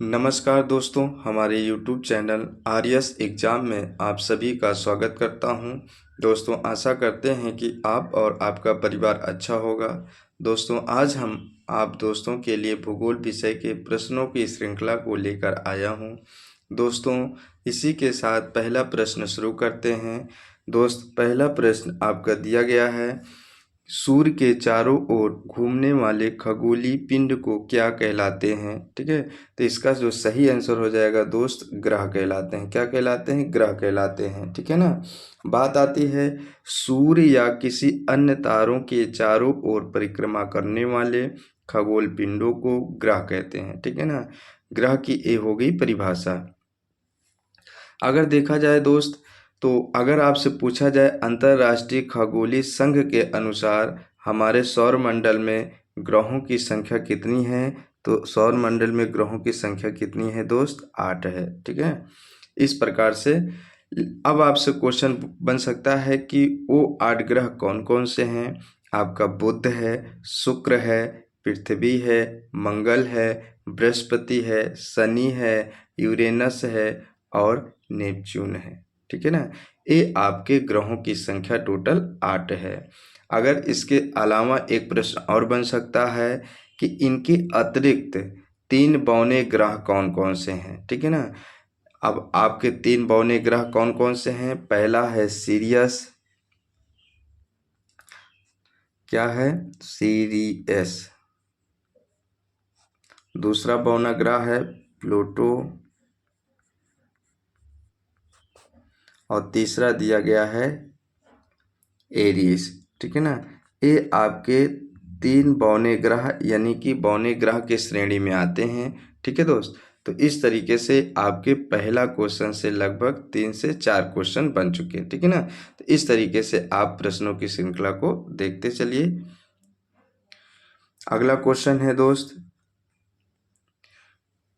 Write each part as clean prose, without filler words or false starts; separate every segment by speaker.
Speaker 1: नमस्कार दोस्तों, हमारे YouTube चैनल आर्यस एग्ज़ाम में आप सभी का स्वागत करता हूं। दोस्तों, आशा करते हैं कि आप और आपका परिवार अच्छा होगा। दोस्तों, आज हम आप दोस्तों के लिए भूगोल विषय के प्रश्नों की श्रृंखला को लेकर आया हूं। दोस्तों, इसी के साथ पहला प्रश्न शुरू करते हैं। दोस्त, पहला प्रश्न आपका दिया गया है, सूर्य के चारों ओर घूमने वाले खगोलीय पिंड को क्या कहलाते हैं। ठीक है, तो इसका जो सही आंसर हो जाएगा दोस्त, ग्रह कहलाते हैं। क्या कहलाते हैं? ग्रह कहलाते हैं। ठीक है ना। बात आती है सूर्य या किसी अन्य तारों के चारों ओर परिक्रमा करने वाले खगोल पिंडों को ग्रह कहते हैं। ठीक है ना। ग्रह की ये हो गई परिभाषा। अगर देखा जाए दोस्त, तो अगर आपसे पूछा जाए अंतर्राष्ट्रीय खगोलीय संघ के अनुसार हमारे सौर मंडल में ग्रहों की संख्या कितनी है, तो सौर मंडल में ग्रहों की संख्या कितनी है दोस्त? 8 है। ठीक है। इस प्रकार से अब आपसे क्वेश्चन बन सकता है कि वो 8 ग्रह कौन कौन से हैं। आपका बुध है, शुक्र है, पृथ्वी है, मंगल है, बृहस्पति है, शनि है, यूरेनस है और नेपच्यून है। ठीक है ना। ये आपके ग्रहों की संख्या टोटल 8 है। अगर इसके अलावा एक प्रश्न और बन सकता है कि इनके अतिरिक्त 3 बौने ग्रह कौन कौन से हैं। ठीक है ना। अब आपके 3 बौने ग्रह कौन कौन से हैं? पहला है सीरियस। क्या है? सीरियस। दूसरा बौना ग्रह है प्लूटो और तीसरा दिया गया है एरीज। ठीक है ना। ये आपके 3 बौने ग्रह यानी कि बौने ग्रह के श्रेणी में आते हैं। ठीक है दोस्त। तो इस तरीके से आपके पहला क्वेश्चन से लगभग 3 से 4 क्वेश्चन बन चुके हैं। ठीक है ना। तो इस तरीके से आप प्रश्नों की श्रृंखला को देखते चलिए। अगला क्वेश्चन है दोस्त,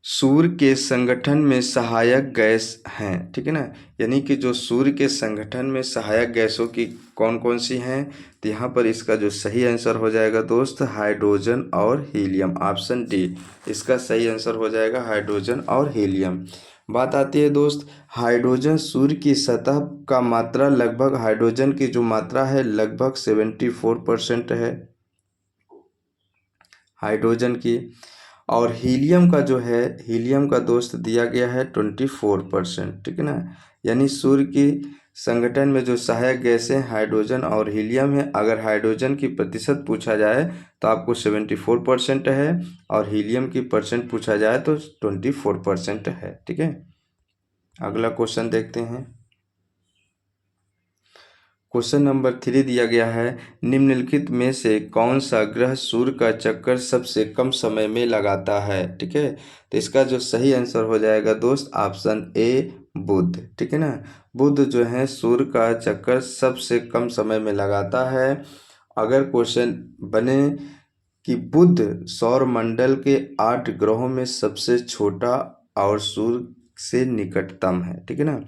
Speaker 1: सूर्य के संगठन में सहायक गैस हैं। ठीक है ना। यानी कि जो सूर्य के संगठन में सहायक गैसों की कौन कौन सी हैं, तो यहाँ पर इसका जो सही आंसर हो जाएगा दोस्त, हाइड्रोजन और हीलियम। ऑप्शन डी इसका सही आंसर हो जाएगा, हाइड्रोजन और हीलियम। बात आती है दोस्त, हाइड्रोजन सूर्य की सतह का मात्रा लगभग, हाइड्रोजन की जो मात्रा है लगभग 74% है हाइड्रोजन की। और हीलियम का जो है, हीलियम का दोस्त दिया गया है 24%। ठीक है ना। यानी सूर्य की संगठन में जो सहायक गैसें हाइड्रोजन और हीलियम है, अगर हाइड्रोजन की प्रतिशत पूछा जाए तो आपको 74% है और हीलियम की परसेंट पूछा जाए तो 24% है। ठीक है। अगला क्वेश्चन देखते हैं। क्वेश्चन नंबर 3 दिया गया है, निम्नलिखित में से कौन सा ग्रह सूर्य का चक्कर सबसे कम समय में लगाता है। ठीक है। तो इसका जो सही आंसर हो जाएगा दोस्त, ऑप्शन ए बुध। ठीक है ना। बुध जो है सूर्य का चक्कर सबसे कम समय में लगाता है। अगर क्वेश्चन बने कि बुध सौर मंडल के 8 ग्रहों में सबसे छोटा और सूर्य से निकटतम है। ठीक है ना।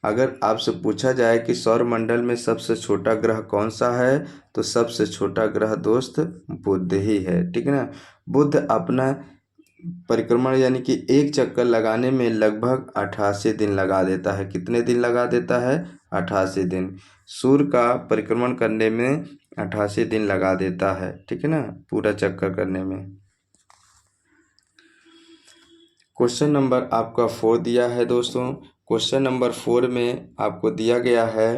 Speaker 1: अगर आपसे पूछा जाए कि सौर मंडल में सबसे छोटा ग्रह कौन सा है, तो सबसे छोटा ग्रह दोस्त बुध ही है। ठीक है ना। बुध अपना परिक्रमण यानी कि एक चक्कर लगाने में लगभग 88 दिन लगा देता है। कितने दिन लगा देता है? 88 दिन। सूर्य का परिक्रमण करने में 88 दिन लगा देता है। ठीक है ना, पूरा चक्कर करने में। क्वेश्चन नंबर आपका 4 दिया है दोस्तों। क्वेश्चन नंबर 4 में आपको दिया गया है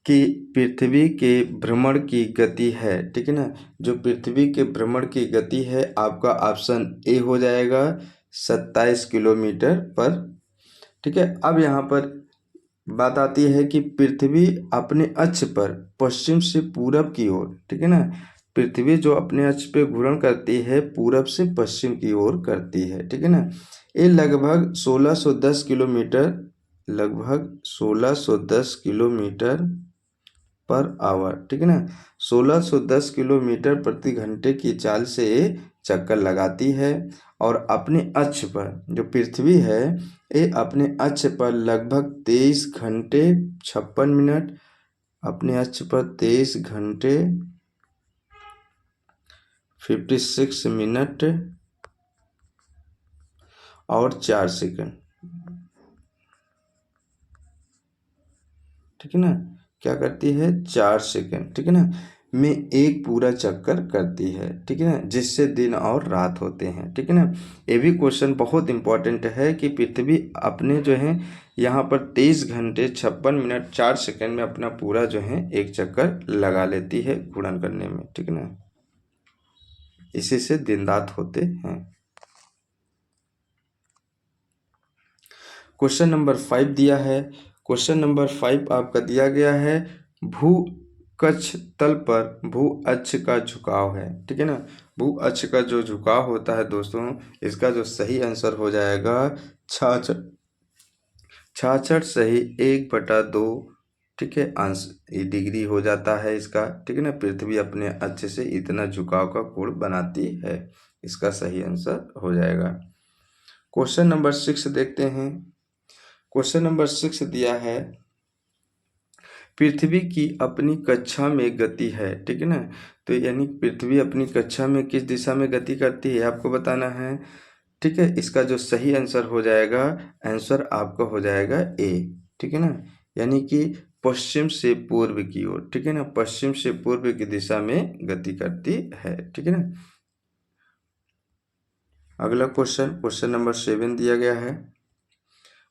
Speaker 1: कि पृथ्वी के भ्रमण की गति है। ठीक है ना। जो पृथ्वी के भ्रमण की गति है, आपका ऑप्शन ए हो जाएगा 27 किलोमीटर पर। ठीक है। अब यहाँ पर बात आती है कि पृथ्वी अपने अक्ष पर पश्चिम से पूरब की ओर, ठीक है ना, पृथ्वी जो अपने अक्ष पे घूर्णन करती है पूरब से पश्चिम की ओर करती है। ठीक है ना। ये लगभग 1610 किलोमीटर, लगभग 1610 किलोमीटर पर आवर, ठीक है ना, 1610 किलोमीटर प्रति घंटे की चाल से चक्कर लगाती है। और अपने अक्ष पर जो पृथ्वी है, ये अपने अक्ष पर लगभग 23 घंटे 56 मिनट, अपने अक्ष पर 23 घंटे 56 मिनट और 4 सेकंड, ठीक है ना, क्या करती है 4 सेकंड, ठीक है ना, में एक पूरा चक्कर करती है, ठीक है ना, जिससे दिन और रात होते हैं, ठीक है ना। ये भी क्वेश्चन बहुत इंपॉर्टेंट है कि पृथ्वी अपने जो है यहाँ पर 23 घंटे 56 मिनट 4 सेकंड में अपना पूरा जो है एक चक्कर लगा लेती है घूर्णन करने में, ठीक है ना, इसी से दिन रात होते हैं। क्वेश्चन नंबर 5 दिया है। क्वेश्चन नंबर 5 आपका दिया गया है, भू कक्ष तल पर भू अक्ष का झुकाव है, ठीक है ना। भू अक्ष का जो झुकाव होता है दोस्तों, इसका जो सही आंसर हो जाएगा 66 सही 1/2, ठीक है, अंश डिग्री हो जाता है इसका, ठीक है ना। पृथ्वी अपने अक्ष से इतना झुकाव का कोण बनाती है, इसका सही आंसर हो जाएगा। क्वेश्चन नंबर 6 देखते हैं। क्वेश्चन नंबर 6 दिया है, पृथ्वी की अपनी कक्षा में गति है, ठीक है ना। तो यानी पृथ्वी अपनी कक्षा में किस दिशा में गति करती है आपको बताना है, ठीक है। इसका जो सही आंसर हो जाएगा, आंसर आपका हो जाएगा ए, ठीक है ना, यानी कि पश्चिम से पूर्व की ओर, ठीक है ना, पश्चिम से पूर्व की दिशा में गति करती है, ठीक है ना। अगला क्वेश्चन, क्वेश्चन नंबर 7 दिया गया है।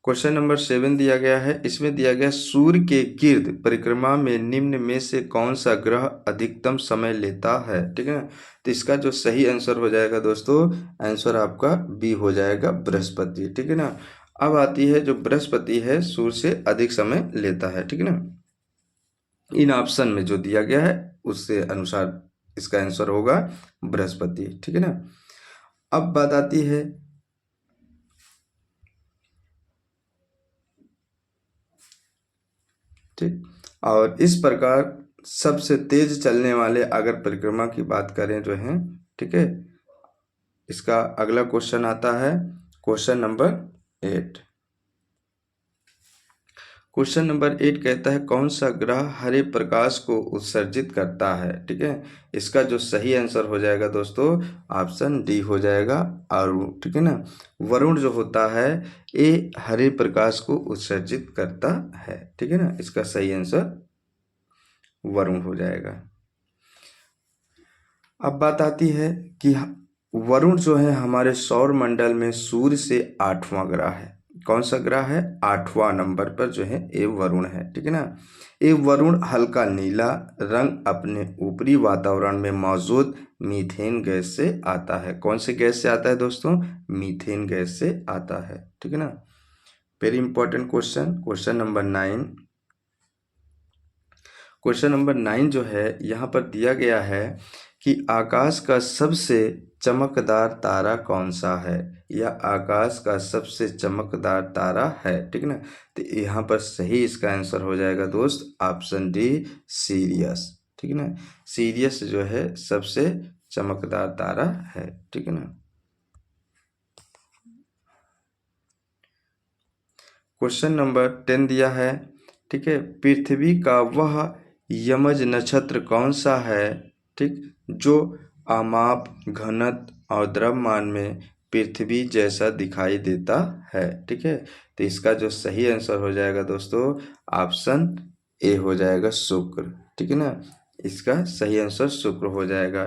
Speaker 1: क्वेश्चन नंबर 7 दिया गया है, इसमें दिया गया सूर्य के गिर्द परिक्रमा में निम्न में से कौन सा ग्रह अधिकतम समय लेता है, ठीक है ना। तो इसका जो सही आंसर हो जाएगा दोस्तों, आंसर आपका बी हो जाएगा बृहस्पति, ठीक है ना। अब आती है जो बृहस्पति है सूर्य से अधिक समय लेता है, ठीक है ना। इन ऑप्शन में जो दिया गया है उससे अनुसार इसका आंसर होगा बृहस्पति, ठीक है ना। अब बात आती है, ठीक, और इस प्रकार सबसे तेज चलने वाले अगर परिक्रमा की बात करें जो है, ठीक है, इसका अगला क्वेश्चन आता है क्वेश्चन नंबर 8। क्वेश्चन नंबर 8 कहता है, कौन सा ग्रह हरे प्रकाश को उत्सर्जित करता है, ठीक है। इसका जो सही आंसर हो जाएगा दोस्तों, ऑप्शन डी हो जाएगा वरुण, ठीक है ना। वरुण जो होता है ये हरे प्रकाश को उत्सर्जित करता है, ठीक है ना, इसका सही आंसर वरुण हो जाएगा। अब बात आती है कि वरुण जो है हमारे सौर मंडल में सूर्य से 8वां ग्रह है। कौन सा ग्रह है, 8वां नंबर पर जो है ये वरुण है, ठीक है ना। ये वरुण हल्का नीला रंग अपने ऊपरी वातावरण में मौजूद मीथेन गैस से आता है। कौन से गैस से आता है दोस्तों, मीथेन गैस से आता है, ठीक है ना। Very important question, question number 9। Question number 9 जो है यहाँ पर दिया गया है कि आकाश का सबसे चमकदार तारा कौन सा है, या आकाश का सबसे चमकदार तारा है, ठीक है ना। तो यहाँ पर सही इसका आंसर हो जाएगा दोस्त ऑप्शन डी सीरियस, ठीक है ना। सीरियस जो है सबसे चमकदार तारा है, ठीक है ना। क्वेश्चन नंबर 10 दिया है, ठीक है, पृथ्वी का वह यमज नक्षत्र कौन सा है, ठीक, जो आमाप घनत्व और द्रव्यमान में पृथ्वी जैसा दिखाई देता है, ठीक है। तो इसका जो सही आंसर हो जाएगा दोस्तों, ऑप्शन ए हो जाएगा शुक्र, ठीक है ना। इसका सही आंसर शुक्र हो जाएगा।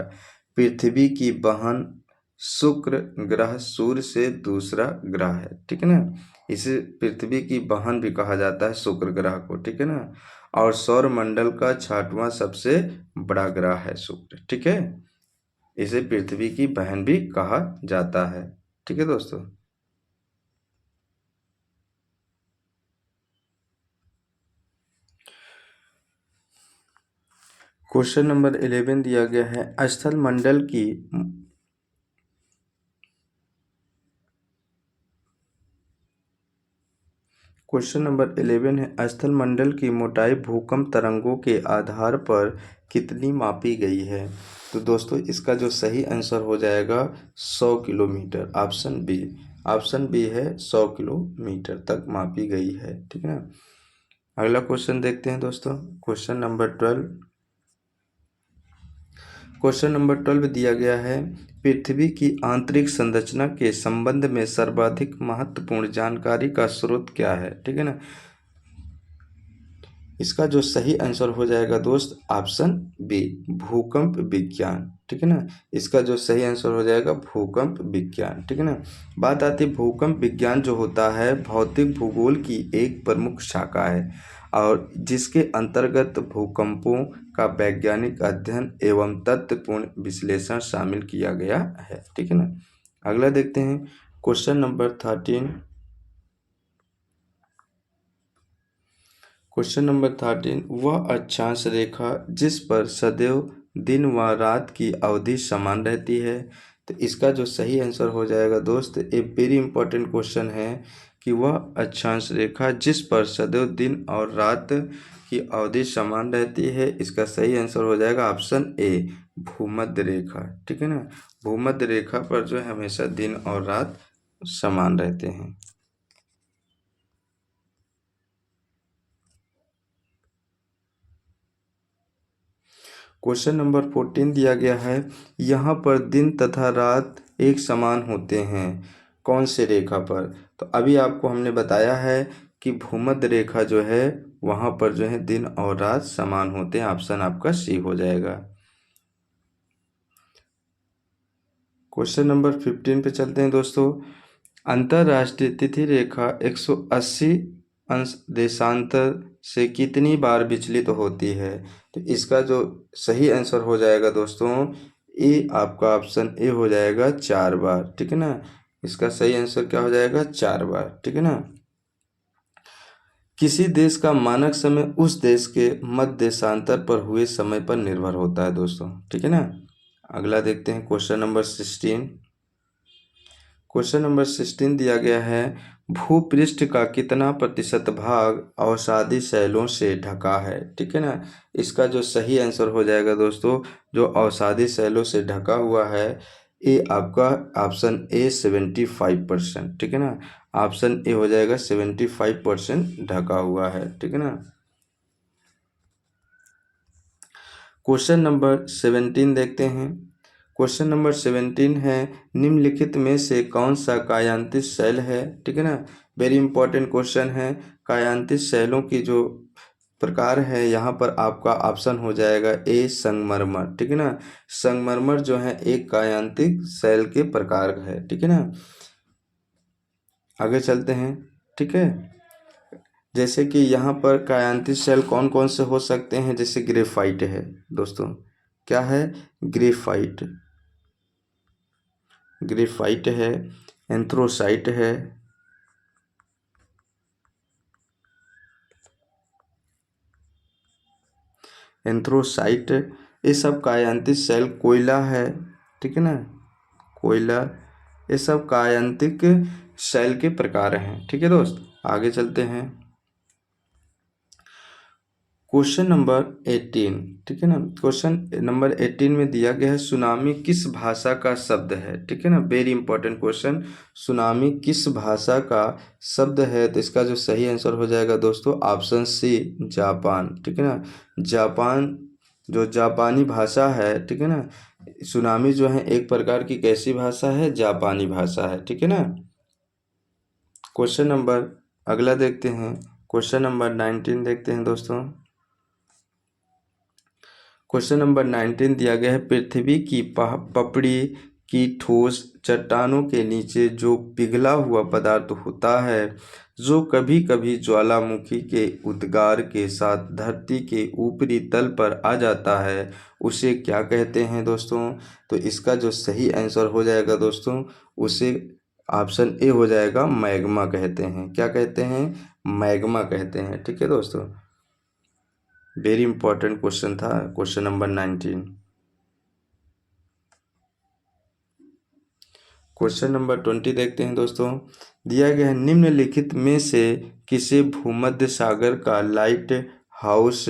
Speaker 1: पृथ्वी की बहन शुक्र ग्रह सूर्य से दूसरा ग्रह है, ठीक है ना। इसे पृथ्वी की बहन भी कहा जाता है शुक्र ग्रह को, ठीक है ना। और सौर मंडल का 6वां सबसे बड़ा ग्रह है शुक्र, ठीक है। इसे पृथ्वी की बहन भी कहा जाता है, ठीक है दोस्तों। क्वेश्चन नंबर 11 दिया गया है, स्थल मंडल की क्वेश्चन नंबर 11 है, स्थल मंडल की मोटाई भूकंप तरंगों के आधार पर कितनी मापी गई है। तो दोस्तों इसका जो सही आंसर हो जाएगा 100 kilometre, option B, option B है 100 किलोमीटर तक मापी गई है, ठीक है ना। अगला क्वेश्चन देखते हैं दोस्तों, क्वेश्चन नंबर 12। क्वेश्चन नंबर 12 दिया गया है, पृथ्वी की आंतरिक संरचना के संबंध में सर्वाधिक महत्वपूर्ण जानकारी का स्रोत क्या है? ठीक है ना। इसका जो सही आंसर हो जाएगा दोस्त ऑप्शन बी, भूकंप विज्ञान। ठीक है ना। इसका जो सही आंसर हो जाएगा भूकंप विज्ञान। ठीक है ना। बात आती है भूकंप विज्ञान जो होता है भौतिक भूगोल की एक प्रमुख शाखा है और जिसके अंतर्गत भूकंपों का वैज्ञानिक अध्ययन एवं तथ्यपूर्ण विश्लेषण शामिल किया गया है। ठीक है ना। अगला देखते हैं क्वेश्चन नंबर 13। क्वेश्चन नंबर 13, वह अक्षांश रेखा जिस पर सदैव दिन व रात की अवधि समान रहती है। तो इसका जो सही आंसर हो जाएगा दोस्त, ए वेरी इंपॉर्टेंट क्वेश्चन है कि वह अक्षांश रेखा जिस पर सदैव दिन और रात की अवधि समान रहती है। इसका सही आंसर हो जाएगा ऑप्शन ए, भूमध्य रेखा। ठीक है ना। भूमध्य रेखा पर जो है हमेशा दिन और रात समान रहते हैं। क्वेश्चन नंबर 14 दिया गया है, यहाँ पर दिन तथा रात एक समान होते हैं कौन से रेखा पर? तो अभी आपको हमने बताया है कि भूमध्य रेखा जो है वहाँ पर जो है दिन और रात समान होते हैं। ऑप्शन आपका सी हो जाएगा। क्वेश्चन नंबर 15 पे चलते हैं दोस्तों। अंतरराष्ट्रीय तिथि रेखा 180 अंश देशांतर से कितनी बार विचलित होती है? तो इसका जो सही आंसर हो जाएगा दोस्तों, ए आपका ऑप्शन ए हो जाएगा 4 बार। ठीक है ना। इसका सही आंसर क्या हो जाएगा? 4 बार। ठीक है ना। किसी देश का मानक समय उस देश के मध्य देशांतर पर हुए समय पर निर्भर होता है दोस्तों। ठीक है ना। अगला देखते हैं क्वेश्चन नंबर 16। क्वेश्चन नंबर 16 दिया गया है, भूपृष्ठ का कितना प्रतिशत भाग अवसादी शैलों से ढका है? ठीक है ना। इसका जो सही आंसर हो जाएगा दोस्तों, जो अवसादी शैलों से ढका हुआ है, ये आपका ऑप्शन ए 75%। ठीक है ना। ऑप्शन ए हो जाएगा 75% ढका हुआ है। ठीक है ना। क्वेश्चन नंबर 17 देखते हैं। क्वेश्चन नंबर 17 है, निम्नलिखित में से कौन सा कायांतित शैल है? ठीक है ना। वेरी इंपॉर्टेंट क्वेश्चन है। कायांतित शैलों की जो प्रकार है यहाँ पर आपका ऑप्शन हो जाएगा ए, संगमरमर। ठीक है ना। संगमरमर जो है एक कायांतिक शैल के प्रकार है। ठीक है ना। आगे चलते हैं। ठीक है। जैसे कि यहाँ पर कायांतित शैल कौन कौन से हो सकते हैं, जैसे ग्रेफाइट है दोस्तों। क्या है? ग्रेफाइट। ग्रेफाइट है, एंथ्रोसाइट है, एंथ्रोसाइट, ये सब कायांतिक शैल। कोयला है। ठीक है ना। कोयला, ये सब कायांतिक शैल के प्रकार हैं। ठीक है दोस्त। आगे चलते हैं। Question number 18। ठीक है ना। क्वेश्चन नंबर 18 में दिया गया है, सुनामी किस भाषा का शब्द है? ठीक है ना। वेरी इंपॉर्टेंट क्वेश्चन, सुनामी किस भाषा का शब्द है? तो इसका जो सही आंसर हो जाएगा दोस्तों ऑप्शन सी, जापान। ठीक है ना। जापान जो जापानी भाषा है। ठीक है ना। सुनामी जो है एक प्रकार की कैसी भाषा है? जापानी भाषा है। ठीक है ना। क्वेश्चन नंबर अगला देखते हैं। क्वेश्चन नंबर 19 देखते हैं दोस्तों। क्वेश्चन नंबर 19 दिया गया है, पृथ्वी की पपड़ी की ठोस चट्टानों के नीचे जो पिघला हुआ पदार्थ होता है, जो कभी कभी ज्वालामुखी के उद्गार के साथ धरती के ऊपरी तल पर आ जाता है, उसे क्या कहते हैं दोस्तों? तो इसका जो सही आंसर हो जाएगा दोस्तों, उसे ऑप्शन ए हो जाएगा, मैग्मा कहते हैं। क्या कहते हैं? मैग्मा कहते हैं। ठीक है दोस्तों। वेरी इंपॉर्टेंट क्वेश्चन था क्वेश्चन नंबर 19। क्वेश्चन नंबर 20 देखते हैं दोस्तों। दिया गया है, निम्नलिखित में से किसे भूमध्य सागर का लाइट हाउस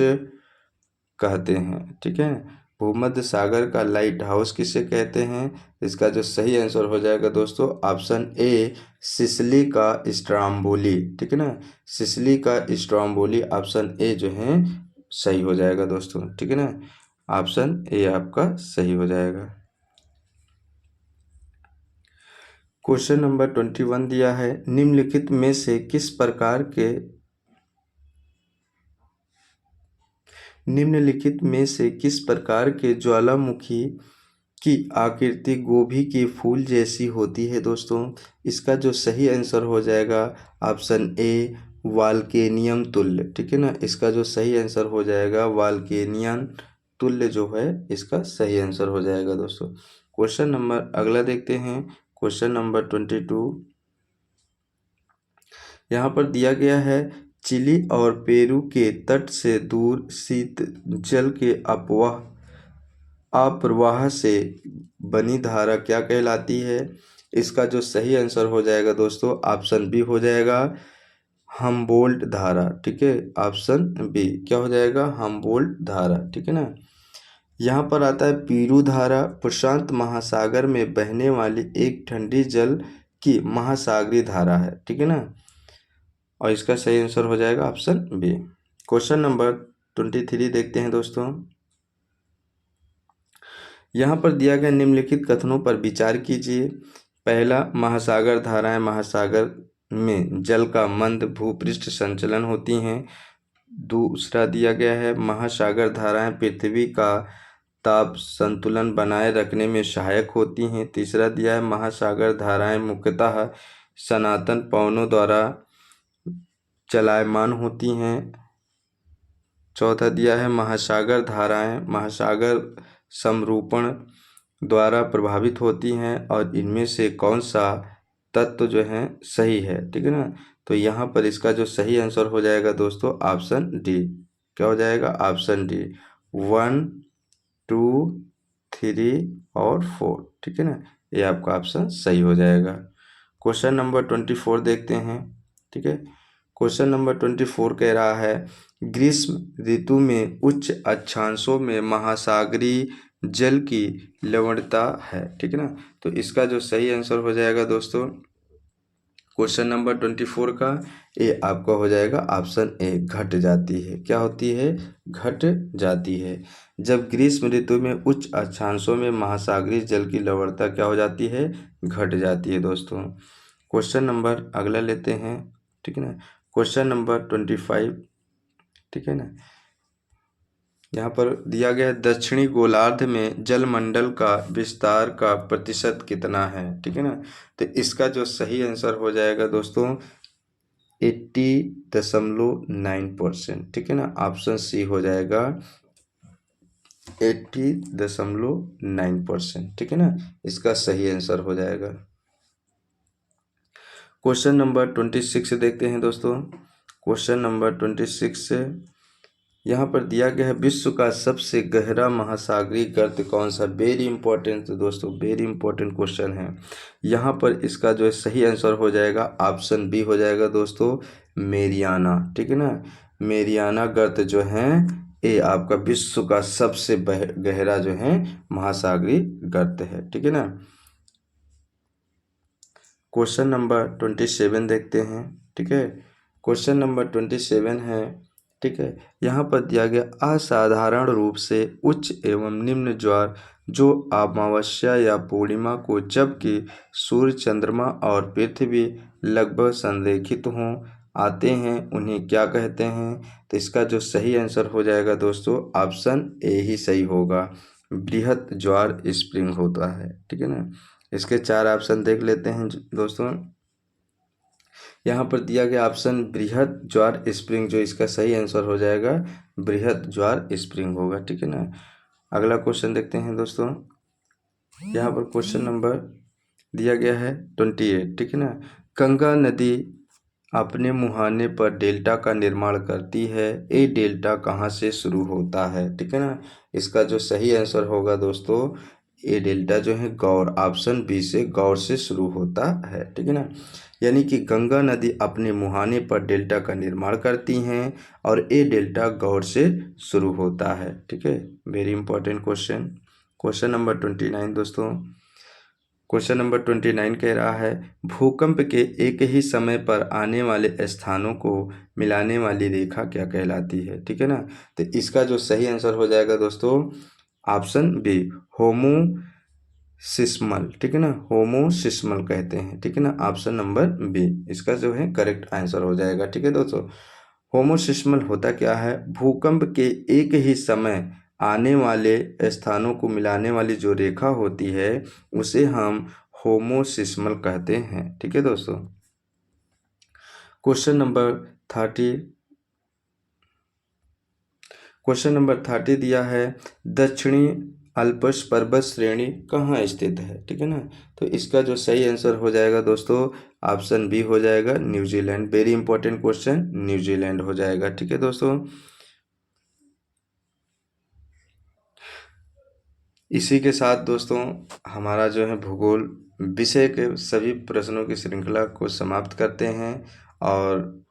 Speaker 1: कहते हैं? ठीक है। भूमध्य सागर का लाइट हाउस किसे कहते हैं? इसका जो सही आंसर हो जाएगा दोस्तों ऑप्शन ए, सिसिली का स्ट्रोम्बोली। ठीक है ना। सिसिली का स्ट्रोम्बोली ऑप्शन ए जो है सही हो जाएगा दोस्तों। ठीक है ना। ऑप्शन ए आपका सही हो जाएगा। क्वेश्चन नंबर 21 दिया है, निम्नलिखित में से किस प्रकार के ज्वालामुखी की आकृति गोभी के फूल जैसी होती है दोस्तों। इसका जो सही आंसर हो जाएगा ऑप्शन ए वाल्केनियम तुल्य, ठीक है ना। इसका जो सही आंसर हो जाएगा वाल्केनियन तुल्य जो है इसका सही आंसर हो जाएगा दोस्तों। क्वेश्चन नंबर अगला देखते हैं, क्वेश्चन नंबर 22। यहाँ पर दिया गया है, चिली और पेरू के तट से दूर शीत जल के अप्रवाह से बनी धारा क्या कहलाती है। इसका जो सही आंसर हो जाएगा दोस्तों ऑप्शन बी हो जाएगा हम्बोल्ट धारा, ठीक है। ऑप्शन बी क्या हो जाएगा, हम्बोल्ट धारा, ठीक है ना। यहाँ पर आता है पीरू धारा, प्रशांत महासागर में बहने वाली एक ठंडी जल की महासागरीय धारा है, ठीक है ना। और इसका सही आंसर हो जाएगा ऑप्शन बी। क्वेश्चन नंबर 23 देखते हैं दोस्तों। यहाँ पर दिया गया निम्नलिखित कथनों पर विचार कीजिए। पहला, महासागर धाराएं महासागर में जल का मंद भूपृष्ठ संचलन होती हैं। दूसरा दिया गया है, महासागर धाराएं पृथ्वी का ताप संतुलन बनाए रखने में सहायक होती हैं। तीसरा दिया है, महासागर धाराएं मुख्यतः सनातन पवनों द्वारा चलायमान होती हैं। चौथा दिया है, महासागर धाराएं महासागर समरूपण द्वारा प्रभावित होती हैं और इनमें से कौन सा तत्व जो है सही है, ठीक है ना। तो यहाँ पर इसका जो सही आंसर हो जाएगा दोस्तों ऑप्शन डी। क्या हो जाएगा, ऑप्शन डी 1, 2, 3 और 4, ठीक है ना। ये आपका ऑप्शन सही हो जाएगा। क्वेश्चन नंबर 24 देखते हैं, ठीक है। क्वेश्चन नंबर 24 कह रहा है, ग्रीष्म ऋतु में उच्च अक्षांशों में महासागरीय जल की लवणता है, ठीक है ना। तो इसका जो सही आंसर हो जाएगा दोस्तों क्वेश्चन नंबर 24 का ये आपका हो जाएगा ऑप्शन ए घट जाती है। क्या होती है, घट जाती है। जब ग्रीष्म ऋतु में उच्च अक्षांशों में महासागरीय जल की लवणता क्या हो जाती है, घट जाती है दोस्तों। क्वेश्चन नंबर अगला लेते हैं, ठीक है ना। क्वेश्चन नंबर 25, ठीक है ना। यहाँ पर दिया गया है, दक्षिणी गोलार्ध में जलमंडल का विस्तार का प्रतिशत कितना है, ठीक है ना। तो इसका जो सही आंसर हो जाएगा दोस्तों 80.9%, ठीक है ना। ऑप्शन सी हो जाएगा 80.9%, ठीक है ना। इसका सही आंसर हो जाएगा। क्वेश्चन नंबर 26 देखते हैं दोस्तों। क्वेश्चन नंबर 26 यहाँ पर दिया गया है, विश्व का सबसे गहरा महासागरीय गर्त कौन सा। वेरी इंपॉर्टेंट दोस्तों, वेरी इंपॉर्टेंट क्वेश्चन है। यहाँ पर इसका जो है सही आंसर हो जाएगा ऑप्शन बी हो जाएगा दोस्तों मेरियाना, ठीक है ना। मेरियाना गर्त जो है ये आपका विश्व का सबसे गहरा जो है महासागरीय गर्त है, ठीक है ना। क्वेश्चन नंबर 27 देखते हैं, ठीक है। क्वेश्चन नंबर 27 है, ठीक है। यहाँ पर दिया गया, असाधारण रूप से उच्च एवं निम्न ज्वार जो अमावस्या या पूर्णिमा को जबकि सूर्य चंद्रमा और पृथ्वी लगभग संरेखित हों आते हैं उन्हें क्या कहते हैं। तो इसका जो सही आंसर हो जाएगा दोस्तों ऑप्शन ए ही सही होगा, बृहत ज्वार स्प्रिंग होता है, ठीक है ना। इसके 4 ऑप्शन देख लेते हैं दोस्तों। यहाँ पर दिया गया ऑप्शन बृहत ज्वार स्प्रिंग, जो इसका सही आंसर हो जाएगा बृहत ज्वार स्प्रिंग होगा, ठीक है ना। अगला क्वेश्चन देखते हैं दोस्तों। यहाँ पर क्वेश्चन नंबर दिया गया है 28, ठीक है ना। गंगा नदी अपने मुहाने पर डेल्टा का निर्माण करती है, ये डेल्टा कहाँ से शुरू होता है, ठीक है ना। इसका जो सही आंसर होगा दोस्तों ये डेल्टा जो है गौर, ऑप्शन बी से गौर से शुरू होता है, ठीक है ना। यानी कि गंगा नदी अपने मुहाने पर डेल्टा का निर्माण करती हैं और ये डेल्टा गौर से शुरू होता है, ठीक है। Very important question. Question number 29 दोस्तों। क्वेश्चन नंबर 29 कह रहा है, भूकंप के एक ही समय पर आने वाले स्थानों को मिलाने वाली रेखा क्या कहलाती है, ठीक है ना। तो इसका जो सही आंसर हो जाएगा दोस्तों ऑप्शन बी सिस्मल, ठीक है ना, होमोसिस्मल कहते हैं, ठीक है ना। ऑप्शन नंबर बी इसका जो है करेक्ट आंसर हो जाएगा, ठीक है दोस्तों। होमोसिस्मल होता क्या है? भूकंप के एक ही समय आने वाले स्थानों को मिलाने वाली जो रेखा होती है उसे हम होमोसिस्मल कहते हैं, ठीक है दोस्तों। क्वेश्चन नंबर 30 दिया है, दक्षिणी अल्प्स पर्वत श्रेणी कहाँ स्थित है, ठीक है ना। तो इसका जो सही आंसर हो जाएगा दोस्तों ऑप्शन बी हो जाएगा, New Zealand. Very important question, New Zealand हो जाएगा, ठीक है दोस्तों। इसी के साथ दोस्तों हमारा जो है भूगोल विषय के सभी प्रश्नों की श्रृंखला को समाप्त करते हैं और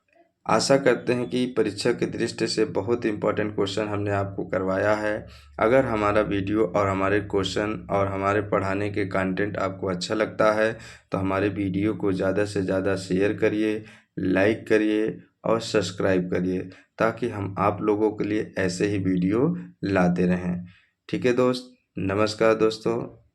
Speaker 1: आशा करते हैं कि परीक्षा की दृष्टि से बहुत इंपॉर्टेंट क्वेश्चन हमने आपको करवाया है। अगर हमारा वीडियो और हमारे क्वेश्चन और हमारे पढ़ाने के कंटेंट आपको अच्छा लगता है तो हमारे वीडियो को ज़्यादा से ज़्यादा शेयर करिए, लाइक करिए और सब्सक्राइब करिए ताकि हम आप लोगों के लिए ऐसे ही वीडियो लाते रहें। ठीक है दोस्त, नमस्कार दोस्तों।